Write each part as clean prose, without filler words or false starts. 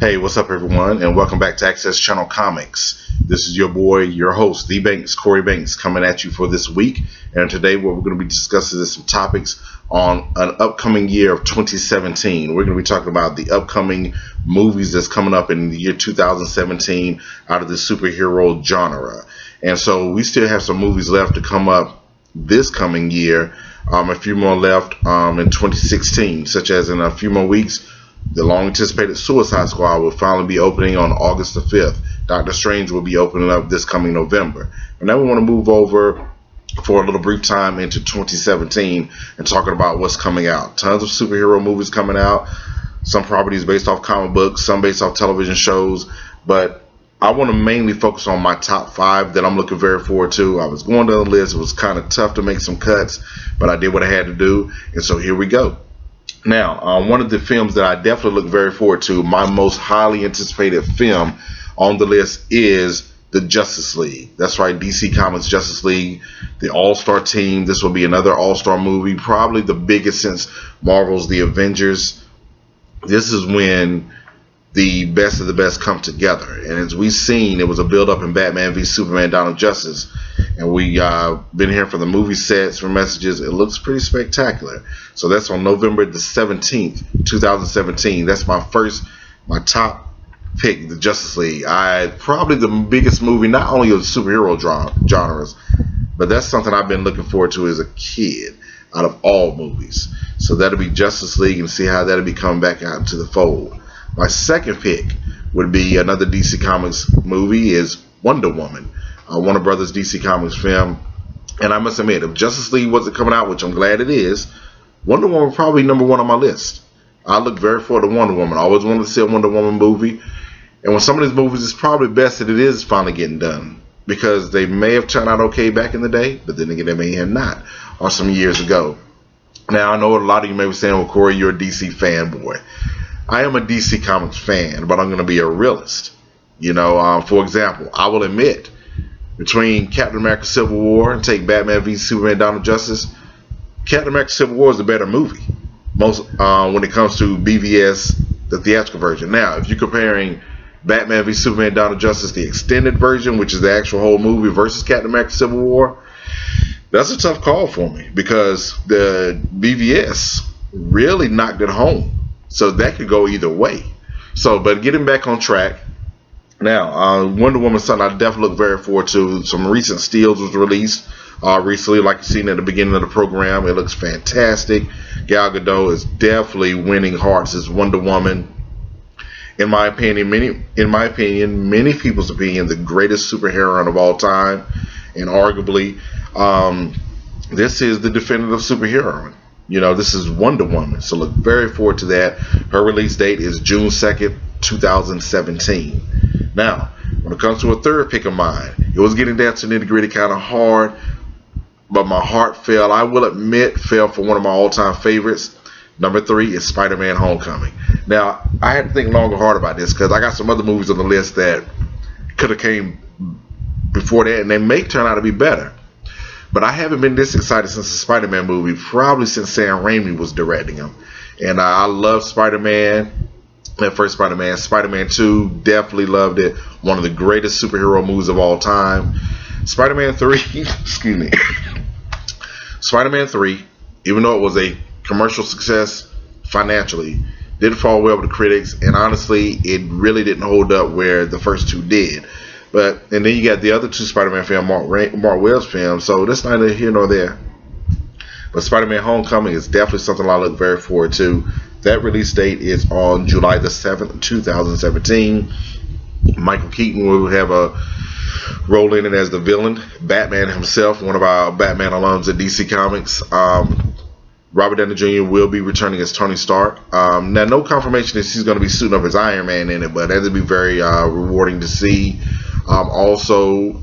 Hey, what's up, everyone, and welcome back to Access Channel Comics. This is your boy, your host, The Banks, Corey Banks, coming at you for this week. And today, what we're going to be discussing is some topics on an upcoming year of 2017. We're going to be talking about the upcoming movies that's coming up in the year 2017 out of the superhero genre. And so, we still have some movies left to come up this coming year. A few more left in 2016, such as in a few more weeks. The long-anticipated Suicide Squad will finally be opening on August the 5th. Doctor Strange will be opening up this coming November. And now we want to move over for a little brief time into 2017 and talking about what's coming out. Tons of superhero movies coming out. Some properties based off comic books, some based off television shows. But I want to mainly focus on my top 5 that I'm looking very forward to. I was going down the list. It was kind of tough to make some cuts, but I did what I had to do. And so here we go. Now, one of the films that I definitely look very forward to, my most highly anticipated film on the list is the Justice League. That's right, DC Comics Justice League, the All-Star team. This will be another All-Star movie, probably the biggest since Marvel's The Avengers. This is when the best of the best come together. And as we've seen, it was a build-up in Batman v Superman Dawn of Justice. And we been hearing from the movie sets, from messages. It looks pretty spectacular. So that's on November the 17th, 2017. That's my top pick, the Justice League. Probably the biggest movie, not only of superhero genres, but that's something I've been looking forward to as a kid out of all movies. So that'll be Justice League, and see how that'll be coming back out into the fold. My second pick would be another DC Comics movie is Wonder Woman. Warner Brothers DC Comics film. And I must admit, if Justice League wasn't coming out, which I'm glad it is, Wonder Woman probably number one on my list. I look very forward to Wonder Woman. I always wanted to see a Wonder Woman movie. And with some of these movies, it's probably best that it is finally getting done. Because they may have turned out okay back in the day, but then again, they may have not, or some years ago. Now, I know a lot of you may be saying, well, Corey, you're a DC fanboy. I am a DC Comics fan, but I'm going to be a realist. For example, I will admit, between Captain America Civil War and take Batman v Superman Dawn of Justice, Captain America Civil War is the better movie. Most when it comes to BVS, the theatrical version. Now, if you're comparing Batman v Superman Dawn of Justice, the extended version, which is the actual whole movie, versus Captain America Civil War, that's a tough call for me because the BVS really knocked it home. So that could go either way. But getting back on track. Now, Wonder Woman something I definitely look very forward to. Some recent steals was released recently, like you've seen at the beginning of the program. It looks fantastic. Gal Gadot is definitely winning hearts as Wonder Woman. In my opinion, many people's opinion, the greatest superhero of all time, and arguably, this is the definitive superhero. This is Wonder Woman, so look very forward to that. Her release date is June 2nd, 2017. Now, when it comes to a third pick of mine, it was getting down to nitty-gritty kind of hard, but my heart fell. I will admit, fell for one of my all-time favorites. Number 3 is Spider-Man Homecoming. Now, I had to think long and hard about this because I got some other movies on the list that could have came before that, and they may turn out to be better. But I haven't been this excited since the Spider-Man movie, probably since Sam Raimi was directing them. And I love Spider-Man, that first Spider-Man. Spider-Man 2, definitely loved it. One of the greatest superhero movies of all time. Spider-Man 3, excuse me. Spider-Man 3, even though it was a commercial success financially, didn't fall well with the critics. And honestly, it really didn't hold up where the first two did. And then you got the other two Spider-Man films, Mark Webb's film, so that's neither here nor there. But Spider-Man Homecoming is definitely something I look very forward to. That release date is on July the 7th, 2017. Michael Keaton will have a role in it as the villain. Batman himself, one of our Batman alums at DC Comics. Robert Downey Jr. will be returning as Tony Stark. Now, no confirmation that he's going to be suiting up as Iron Man in it, but that'll be very rewarding to see. Also,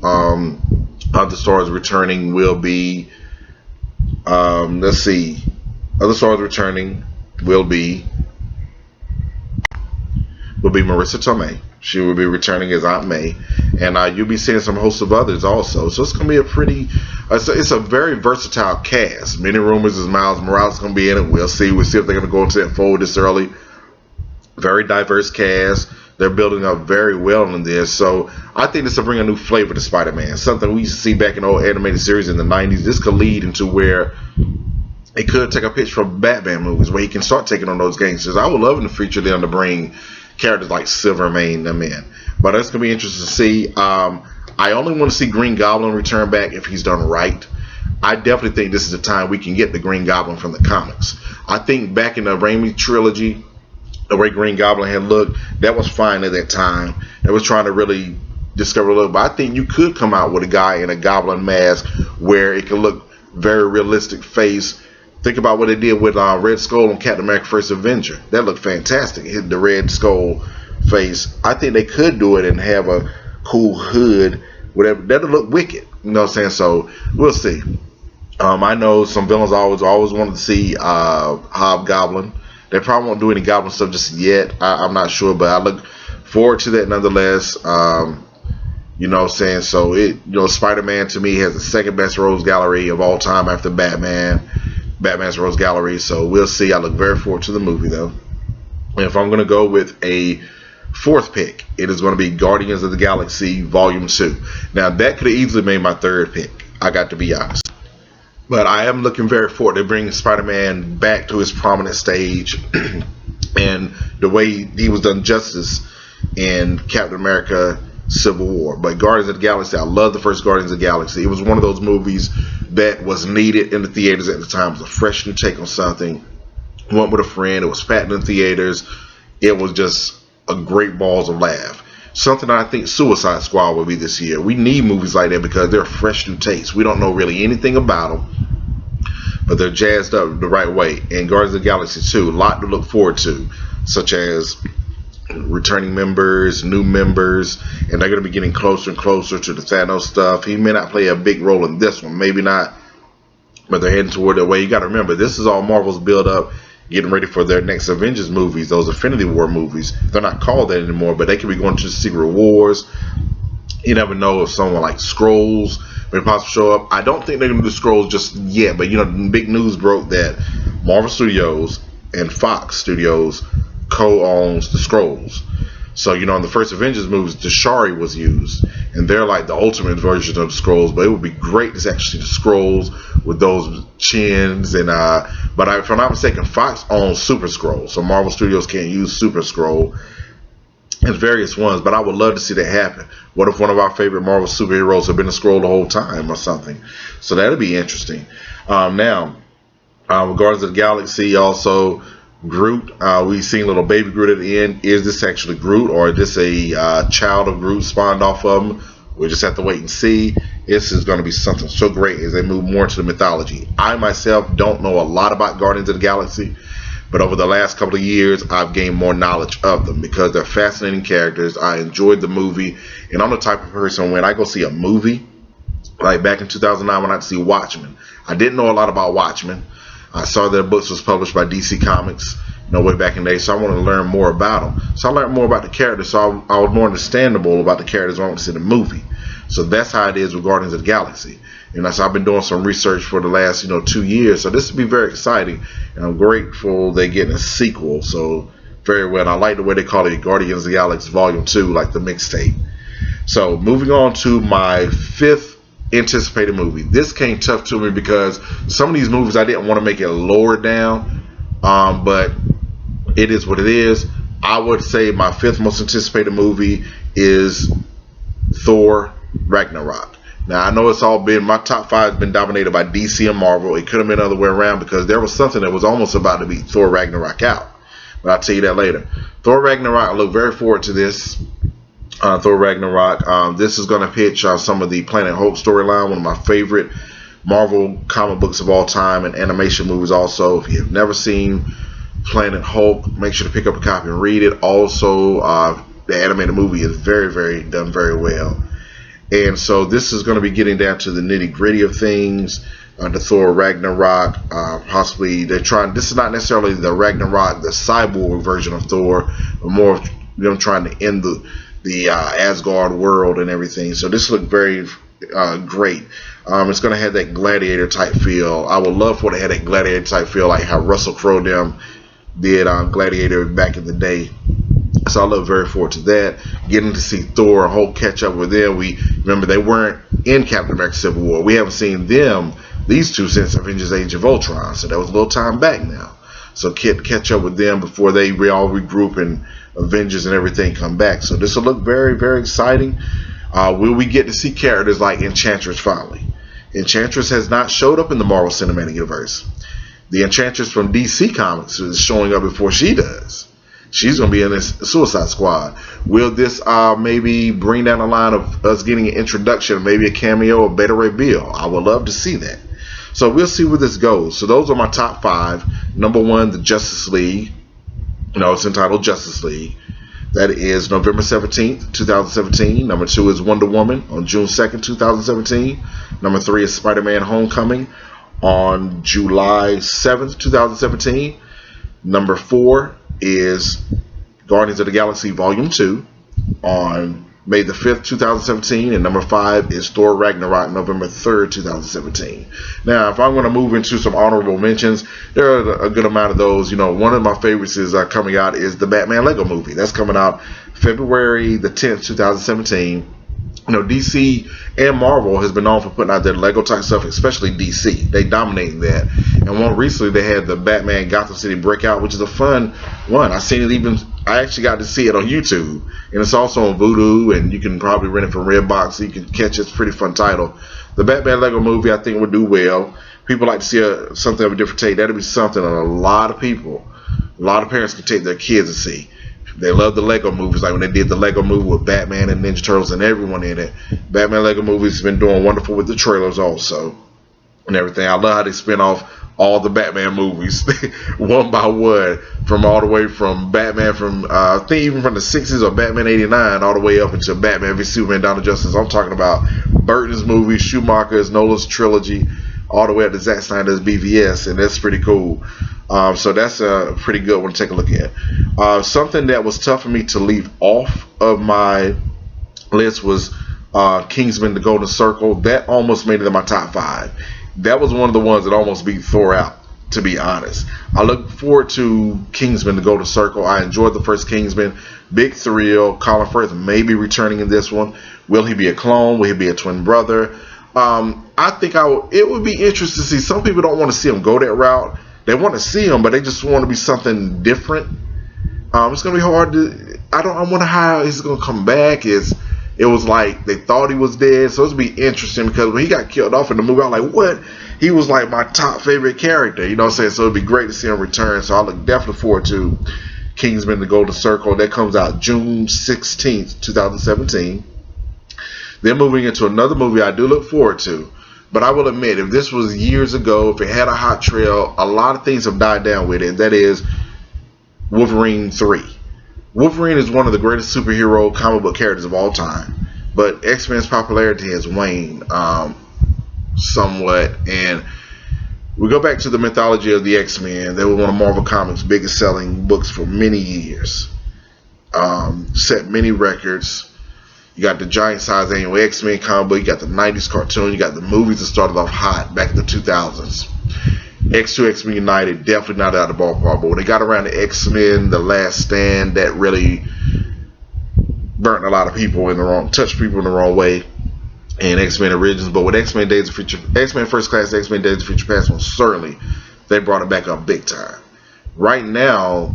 other stars returning will be, other stars returning will be Marissa Tomei. She will be returning as Aunt May, and you'll be seeing some host of others also. So it's going to be it's a very versatile cast. Many rumors is Miles Morales is going to be in it. We'll see if they're going to go into that fold this early. Very diverse cast. They're building up very well in this. So I think this will bring a new flavor to Spider-Man. Something we used to see back in old animated series in the 90s. This could lead into where it could take a pitch from Batman movies where he can start taking on those gangsters. I would love in the future them to bring characters like Silvermane them in. But that's going to be interesting to see. I only want to see Green Goblin return back if he's done right. I definitely think this is the time we can get the Green Goblin from the comics. I think back in the Raimi trilogy, the way Green Goblin had looked, that was fine at that time. It was trying to really discover a little. But I think you could come out with a guy in a goblin mask where it could look very realistic face. Think about what they did with Red Skull and Captain America: First Avenger. That looked fantastic. Hit the Red Skull face. I think they could do it and have a cool hood, whatever. That'll look wicked. You know what I'm saying? So we'll see. I know some villains always wanted to see Hobgoblin. They probably won't do any Goblin stuff just yet. I'm not sure, but I look forward to that nonetheless. You know what I'm saying? So Spider-Man to me has the second best Rose Gallery of all time after Batman's Rose Gallery. So we'll see. I look very forward to the movie though. And if I'm going to go with a fourth pick, it is going to be Guardians of the Galaxy Volume 2. Now that could have easily made my third pick. I got to be honest. But I am looking very forward to bringing Spider-Man back to his prominent stage and the way he was done justice in Captain America Civil War. But Guardians of the Galaxy, I love the first Guardians of the Galaxy. It was one of those movies that was needed in the theaters at the time. It was a fresh new take on something. Went with a friend. It was packed in the theaters. It was just a great balls of laugh. Something that I think Suicide Squad will be this year. We need movies like that because they're fresh new takes. We don't know really anything about them, but they're jazzed up the right way. And Guardians of the Galaxy 2, a lot to look forward to, such as returning members, new members, and they're going to be getting closer and closer to the Thanos stuff. He may not play a big role in this one, maybe not, but they're heading toward that way. You got to remember, this is all Marvel's build up, getting ready for their next Avengers movies, those Infinity War movies. They're not called that anymore, but they could be going to Secret Wars. You never know if someone like Skrulls may possibly show up. I don't think they're going to do Skrulls just yet, but big news broke that Marvel Studios and Fox Studios co-owns the Skrulls. So, in the first Avengers movies, the Shari was used, and they're like the ultimate version of the Skrulls. But it would be great to actually see the Skrulls with those chins. And but if I'm not mistaken, Fox owns Super Skrull, so Marvel Studios can't use Super Skrull and various ones. But I would love to see that happen. What if one of our favorite Marvel superheroes had been a Skrull the whole time or something? So that'd be interesting. Now, Guardians of the Galaxy also. Groot, we've seen little baby Groot at the end. Is this actually Groot, or is this a child of Groot spawned off of him? We just have to wait and see. This is going to be something so great as they move more into the mythology. I myself don't know a lot about Guardians of the Galaxy, but over the last couple of years I've gained more knowledge of them because they're fascinating characters. I enjoyed the movie, and I'm the type of person when I go see a movie, like back in 2009 when I see Watchmen, I didn't know a lot about Watchmen. I saw their books was published by DC Comics, way back in the day, so I wanted to learn more about them. So I learned more about the characters, so I was more understandable about the characters when I went to see the movie. So that's how it is with Guardians of the Galaxy. So I've been doing some research for the last 2 years, so this will be very exciting, and I'm grateful they're getting a sequel. So very well. And I like the way they call it Guardians of the Galaxy Volume 2, like the mixtape. So moving on to my fifth anticipated movie. This came tough to me because some of these movies I didn't want to make it lower down, but it is what it is. I would say my fifth most anticipated movie is Thor Ragnarok. Now I know it's all been, my top five has been dominated by DC and Marvel. It could have been the other way around because there was something that was almost about to beat Thor Ragnarok out, but I'll tell you that later. Thor Ragnarok, I look very forward to this. Thor Ragnarok. This is going to pitch some of the Planet Hulk storyline, one of my favorite Marvel comic books of all time, and animation movies also. If you have never seen Planet Hulk, make sure to pick up a copy and read it. Also, the animated movie is very done very well. And so this is going to be getting down to the nitty gritty of things. The Thor Ragnarok, possibly they're trying. This is not necessarily the Ragnarok, the cyborg version of Thor, but more of them trying to end the Asgard world and everything. So this looked very great. It's going to have that gladiator type feel. I would love for it to have that gladiator type feel, like how Russell Crowe them did on Gladiator back in the day. So I look very forward to that. Getting to see Thor, a whole catch up with them. We remember they weren't in Captain America Civil War. We haven't seen them, these two, since Avengers Age of Ultron. So that was a little time back now. So catch up with them before they all regroup and Avengers and everything come back. So this will look very, very exciting. Will we get to see characters like Enchantress finally? Enchantress has not showed up in the Marvel Cinematic Universe. The Enchantress from DC Comics is showing up before she does. She's going to be in this Suicide Squad. Will this maybe bring down the line of us getting an introduction, maybe a cameo of Beta Ray Bill? I would love to see that. So we'll see where this goes. So those are my top 5. Number 1, the Justice League. It's entitled Justice League. That is November 17th, 2017. Number 2 is Wonder Woman on June 2nd, 2017. Number 3 is Spider-Man Homecoming on July 7th, 2017. Number 4 is Guardians of the Galaxy Volume 2 on May the 5th, 2017. And number 5 is Thor Ragnarok, November 3rd, 2017. Now, if I'm going to move into some honorable mentions, there are a good amount of those. One of my favorites is coming out is the Batman Lego movie. That's coming out February the 10th, 2017. DC and Marvel has been known for putting out their Lego type stuff, especially DC. They dominating that. And one recently they had the Batman Gotham City Breakout, which is a fun one. I actually got to see it on YouTube, and it's also on Vudu, and you can probably rent it from Redbox, so you can catch it. It's a pretty fun title. The Batman Lego movie, I think, would do well. People like to see something of a different take. That'll be something that a lot of parents can take their kids to see. They love the Lego movies, like when they did the Lego movie with Batman and Ninja Turtles and everyone in it. Batman Lego movies has been doing wonderful with the trailers also and everything. I love how they spin off all the Batman movies one by one, from all the way from Batman from I think even from the 60s or Batman 89 all the way up into Batman v Superman Dawn of Justice. I'm talking about Burton's movies, Schumacher's, Nolan's trilogy, all the way up to Zack Snyder's BVS, and that's pretty cool. So that's a pretty good one to take a look at. Something that was tough for me to leave off of my list was Kingsman: The Golden Circle. That almost made it in my top 5. That was one of the ones that almost beat Thor out, to be honest. I look forward to Kingsman: The Golden Circle. I enjoyed the first Kingsman. Big thrill. Colin Firth may be returning in this one. Will he be a clone? Will he be a twin brother? I think it would be interesting to see. Some people don't want to see him go that route. They want to see him, but they just want to be something different. It's going to be hard to... I wonder how he's going to come back. It was like they thought he was dead, so it's going to be interesting, because when he got killed off in the movie, I was like, what? He was like my top favorite character, you know what I'm saying? So it'd be great to see him return. So I look definitely forward to Kingsman: The Golden Circle. That comes out June 16th, 2017. Then moving into another movie I do look forward to. But I will admit, if this was years ago, if it had a hot trail, a lot of things have died down with it. That is Wolverine 3. Wolverine is one of the greatest superhero comic book characters of all time. But X-Men's popularity has waned somewhat. And we go back to the mythology of the X-Men. They were one of Marvel Comics' biggest selling books for many years. Set many records. You got the giant size annual X-Men comic book. You got the 90s cartoon. You got the movies that started off hot back in the 2000s. X2, X-Men United, definitely not out of the ballpark. But when they got around the X-Men, The Last Stand, that really burnt a lot of people touched people in the wrong way. And X-Men Origins. But with X-Men Days of Future, X-Men First Class, X-Men Days of Future Past, certainly they brought it back up big time. Right now,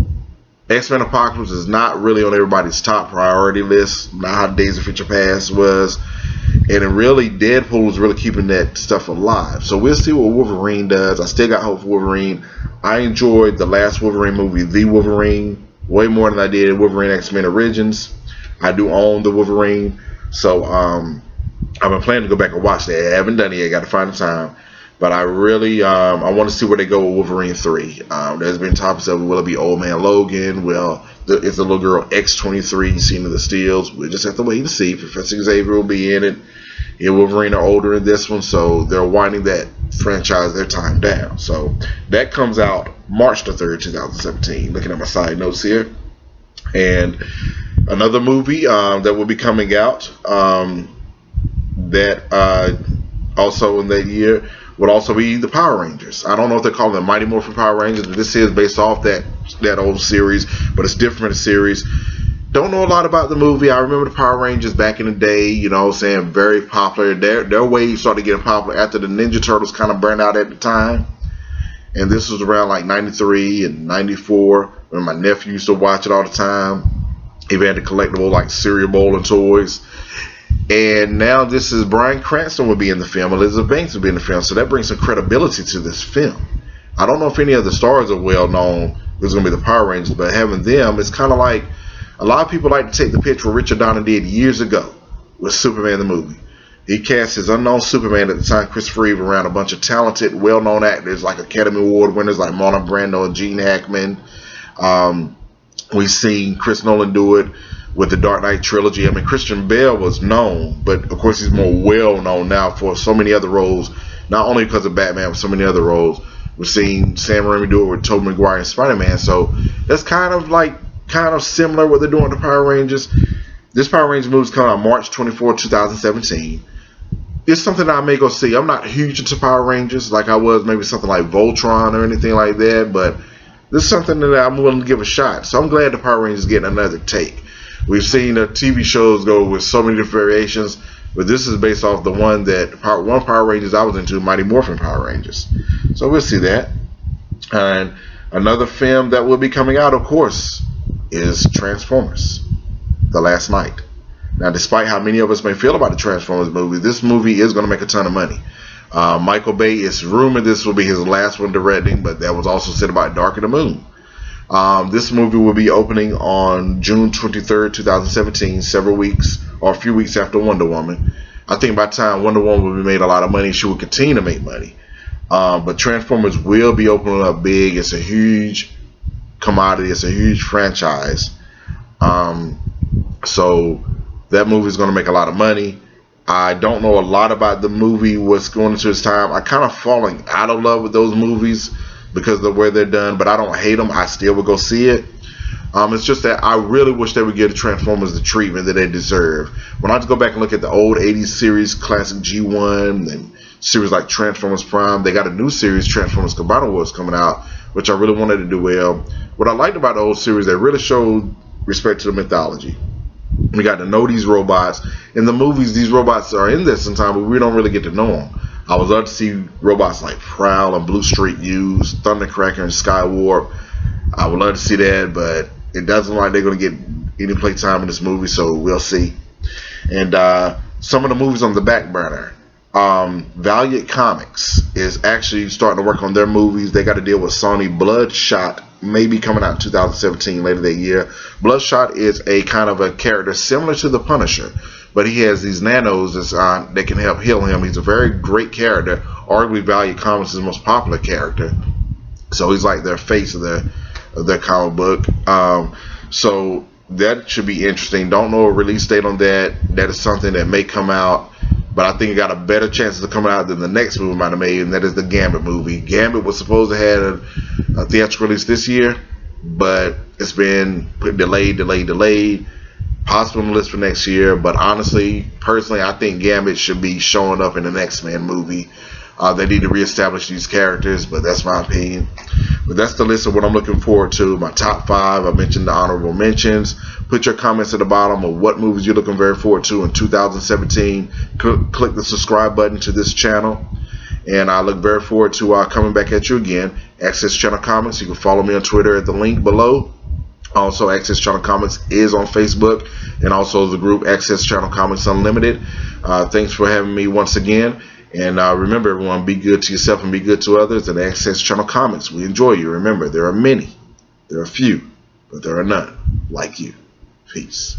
X-Men Apocalypse is not really on everybody's top priority list. Not how Days of Future Past was. And it really, Deadpool is really keeping that stuff alive. So we'll see what Wolverine does. I still got hope for Wolverine. I enjoyed the last Wolverine movie, The Wolverine, way more than I did Wolverine X-Men Origins. I do own the Wolverine. So I've been planning to go back and watch that. I haven't done it yet. Got to find the time. But I really, I want to see where they go with Wolverine 3. There's been topics of, will it be Old Man Logan? Well, it's the little girl X-23 Scene of the Steels. We'll just have to wait and see. Professor Xavier will be in it. And Wolverine are older in this one, so they're winding that franchise, their time down. So that comes out March the 3rd, 2017. Looking at my side notes here. And another movie that will be coming out that also in that year would also be the Power Rangers. I don't know if they're calling them Mighty Morphin Power Rangers, but this is based off that old series, but it's different series. Don't know a lot about the movie. I remember the Power Rangers back in the day, you know, saying very popular. Their wave started getting popular after the Ninja Turtles kind of burned out at the time. And this was around like 93 and 94 when my nephew used to watch it all the time. Even had the collectible like cereal bowl and toys. And now this is Bryan Cranston will be in the film. Elizabeth Banks will be in the film. So that brings some credibility to this film. I don't know if any of the stars are well known. There's going to be the Power Rangers. But having them, it's kind of like a lot of people like to take the pitch what Richard Donner did years ago with Superman the movie. He cast his unknown Superman at the time, Christopher Reeve, around a bunch of talented, well-known actors like Academy Award winners like Marlon Brando and Gene Hackman. We've seen Chris Nolan do it with the Dark Knight trilogy. I mean, Christian Bale was known, but of course he's more well-known now for so many other roles, not only because of Batman, but so many other roles. We've seen Sam Raimi do it with Tobey Maguire and Spider-Man, so that's kind of similar what they're doing with the Power Rangers. This Power Rangers movie is coming out March 24, 2017. It's something that I may go see. I'm not huge into Power Rangers like I was maybe something like Voltron or anything like that, but this is something that I'm willing to give a shot. So I'm glad the Power Rangers is getting another take. We've seen the TV shows go with so many different variations, but this is based off the one Power Rangers I was into, Mighty Morphin Power Rangers. So we'll see that. And another film that will be coming out, of course, is Transformers: The Last Knight. Now, despite how many of us may feel about the Transformers movie, this movie is going to make a ton of money. Michael Bay, it's rumored this will be his last one directing, but that was also said about Dark of the Moon. This movie will be opening on June 23rd, 2017, several weeks or a few weeks after Wonder Woman. I think by the time Wonder Woman will be made a lot of money, she will continue to make money. But Transformers will be opening up big. It's a huge commodity. It's a huge franchise. So that movie is going to make a lot of money. I don't know a lot about the movie, what's going into its time. I kind of falling out of love with those movies because of the way they're done, but I don't hate them. I still would go see it. It's just that I really wish they would give the Transformers the treatment that they deserve. When I go back and look at the old 80s series, classic G1, and series like Transformers Prime, they got a new series, Transformers Combiner Wars, coming out, which I really wanted to do well. What I liked about the old series, they really showed respect to the mythology. We got to know these robots. In the movies, these robots are in there sometimes, but we don't really get to know them. I would love to see robots like Prowl and Blue Streak used, Thundercracker and Skywarp. I would love to see that, but it doesn't look like they're going to get any playtime in this movie, so we'll see. And some of the movies on the back burner. Valiant Comics is actually starting to work on their movies. They got to deal with Sony. Bloodshot may be coming out in 2017, later that year. Bloodshot is a kind of a character similar to the Punisher, but he has these nanos that can help heal him. He's a very great character. Arguably, Valiant Comics is the most popular character, so he's like their face of their comic book. So that should be interesting. Don't know a release date on that. That is something that may come out, but I think it got a better chance of coming out than the next movie might have made, and that is the Gambit movie. Gambit was supposed to have a theatrical release this year, but it's been delayed. Possible on the list for next year, but honestly, personally, I think Gambit should be showing up in the next Man movie. They need to reestablish these characters, but that's my opinion. But that's the list of what I'm looking forward to. My top 5. I mentioned the honorable mentions. Put your comments at the bottom of what movies you're looking very forward to in 2017. Click the subscribe button to this channel. And I look very forward to coming back at you again. Access Channel Comics. You can follow me on Twitter at the link below. Also, Access Channel Comics is on Facebook, and also the group Access Channel Comics Unlimited. Thanks for having me once again. And remember, everyone, be good to yourself and be good to others. And Access Channel Comics, we enjoy you. Remember, there are many, there are few, but there are none like you. Peace.